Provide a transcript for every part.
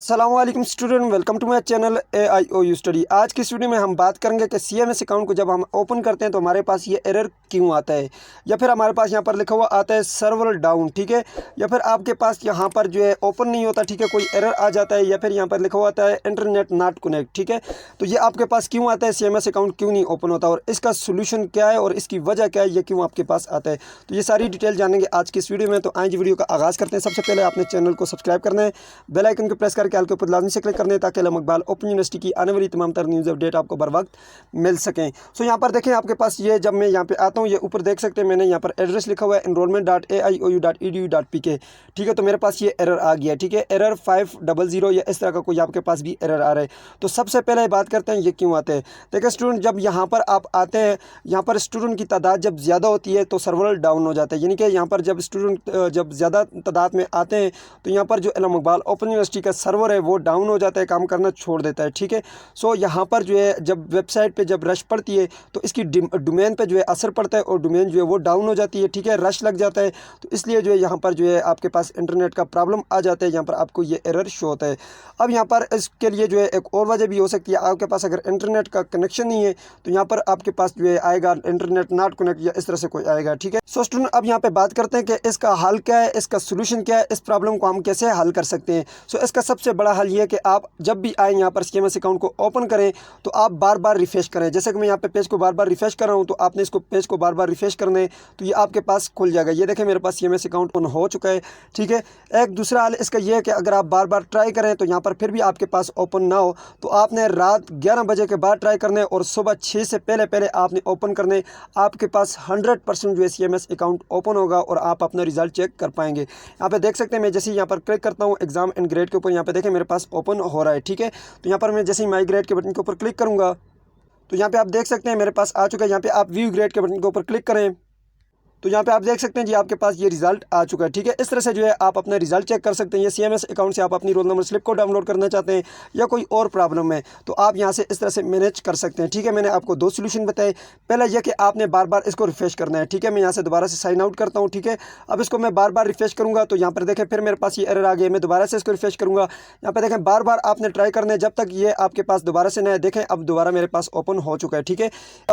अस्सलामुअलैकुम student, welcome to my channel AIOU study. आज की इस वीडियो में हम बात करेंगे कि CMS अकाउंट को जब हम ओपन करते हैं तो हमारे पास ये एरर क्यों आता है, या फिर हमारे पास यहाँ पर लिखा हुआ आता है सर्वर डाउन, ठीक है, या फिर आपके पास यहाँ पर जो है ओपन नहीं होता, ठीक है, कोई एरर आ जाता है, या फिर यहाँ पर लिखा हुआ आता है इंटरनेट नॉट कनेक्ट, ठीक है। तो ये आपके पास क्यों आता है, CMS अकाउंट क्यों नहीं ओपन होता और इसका सोल्यूशन क्या है और इसकी वजह क्या है, ये क्यों आपके पास आता है, तो ये सारी डिटेल जानेंगे आज की इस वीडियो में। तो आज वीडियो का आगाज़ करते हैं। सबसे पहले आपने चैनल को सब्सक्राइब करना है, बेल आइकन को प्रेस करके आल के ऊपर लाजमी से क्लिक करने ताकि इकबाल ओपन यूनिवर्सिटी की आने वाली तमाम तरह न्यूज़ अपडेट आपको बर वक्त मिल सकें। सो यहाँ पर देखें आपके पास ये जब मैं यहाँ पे आता हूँ, ये ऊपर देख सकते हैं मैंने यहाँ पर एड्रेस लिखा हुआ है enrollment.aiou.edu.pk, ठीक है। तो मेरे पास ये एरर आ गया, ठीक है, एरर 500 या इस तरह का कोई आपके पास भी एरर आ रहा है। तो सबसे पहले बात करते हैं ये क्यों आते हैं। देखिए स्टूडेंट, जब यहाँ पर आप आते हैं, यहाँ पर स्टूडेंट की तादाद जब ज़्यादा होती है तो सर्वर डाउन हो जाता है, यानी कि यहाँ पर जब स्टूडेंट जब ज़्यादा तादाद में आते हैं तो यहाँ पर जो इकबाल ओपन यूनिवर्सिटी का सर्वर है वो डाउन हो जाता है, काम करना छोड़ देता है, ठीक है। सो यहाँ पर जो है जब वेबसाइट पे जब रश पड़ती है तो इसकी डोमेन पे जो है असर पड़ता है और डोमेन जो है वो डाउन हो जाती है, ठीक है, रश लग जाता है। तो इसलिए जो है यहाँ पर जो है आपके पास इंटरनेट का प्रॉब्लम आ जाता है, यहाँ पर आपको ये एरर शो होता है। अब यहाँ पर इसके लिए जो है एक और वजह भी हो सकती है, आपके पास अगर इंटरनेट का कनेक्शन नहीं है तो यहाँ पर आपके पास जो है आएगा इंटरनेट नॉट कनेक्ट या इस तरह से कोई आएगा, ठीक है। सो स्टूडेंट, अब यहाँ पे बात करते हैं कि इसका हल क्या है, इसका सोल्यूशन क्या है, इस प्रॉब्लम को हम कैसे हल कर सकते हैं। सो इसका सबसे बड़ा हल ये है कि आप जब भी आए यहाँ पर CMS अकाउंट को ओपन करें तो आप बार बार रिफ्रेश करें। जैसे कि मैं यहाँ पे पेज को बार बार रिफ्रेश कर रहा हूँ तो आपने इसको पेज को बार बार रिफ्रेश करना है तो ये आपके पास खुल जाएगा। ये देखें मेरे पास CMS अकाउंट ओपन हो चुका है, ठीक है। एक दूसरा हल इसका ये है कि अगर आप बार बार ट्राई करें तो यहाँ पर फिर भी आपके पास ओपन ना हो तो आपने रात 11 बजे के बाद ट्राई करना है और सुबह 6 से पहले पहले आपने ओपन करना है। आपके पास 100% जो है CMS अकाउंट ओपन होगा और आप अपना रिजल्ट चेक कर पाएंगे। यहाँ पे देख सकते हैं मैं जैसे यहाँ पर क्लिक करता हूँ एग्जाम एंड ग्रेड के ऊपर, यहाँ पे देखें मेरे पास ओपन हो रहा है, ठीक है। तो यहाँ पर मैं जैसे ही माई ग्रेड के बटन के ऊपर क्लिक करूँगा तो यहाँ पे आप देख सकते हैं मेरे पास आ चुका है। यहाँ पे आप व्यू ग्रेड के बटन के ऊपर क्लिक करें तो यहाँ पे आप देख सकते हैं जी आपके पास ये रिजल्ट आ चुका है, ठीक है। इस तरह से जो है आप अपना रिजल्ट चेक कर सकते हैं। ये CMS अकाउंट से आप अपनी रोल नंबर स्लिप को डाउनलोड करना चाहते हैं या कोई और प्रॉब्लम है तो आप यहाँ से इस तरह से मैनेज कर सकते हैं, ठीक है। मैंने आपको दो सोल्यूशन बताए। पहला यह कि आपने बार बार इसको रिफ्रेश करना है, ठीक है। मैं यहाँ से दोबारा से साइन आउट करता हूँ, ठीक है। अब इसको मैं बार बार रिफ्रेश करूँगा तो यहाँ पर देखें फिर मेरे पास ये एरर आ गया। मैं दोबारा से इसको रिफ्रेश करूँगा, यहाँ पर देखें बार बार आपने ट्राई करना है जब तक ये आपके पास दोबारा से नया देखें। अब दोबारा मेरे पास ओपन हो चुका है, ठीक है।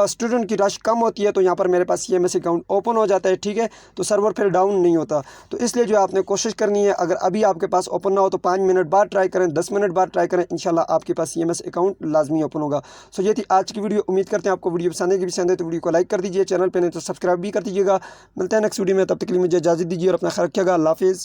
स्टूडेंट की रश कम होती है तो यहाँ पर मेरे पास CMS अकाउंट ओपन हो जाता है, ठीक है। तो सर्वर फिर डाउन नहीं होता। तो इसलिए जो आपने कोशिश करनी है, अगर अभी आपके पास ओपन ना हो तो 5 मिनट बाद ट्राई करें, 10 मिनट बाद ट्राई करें, इंशाल्लाह आपके पास CMS अकाउंट लाजमी ओपन होगा। सो ये थी आज की वीडियो। उम्मीद करते हैं आपको वीडियो पसंद है तो वीडियो को लाइक कर दीजिए, चैनल पे नहीं तो सब्सक्राइब भी कर दीजिएगा। मिलते हैं नेक्स्ट वीडियो में, तब तक के लिए मुझे इजाज़त दीजिए और अपना ख्याल रखिएगा। अल्लाह हाफिज़।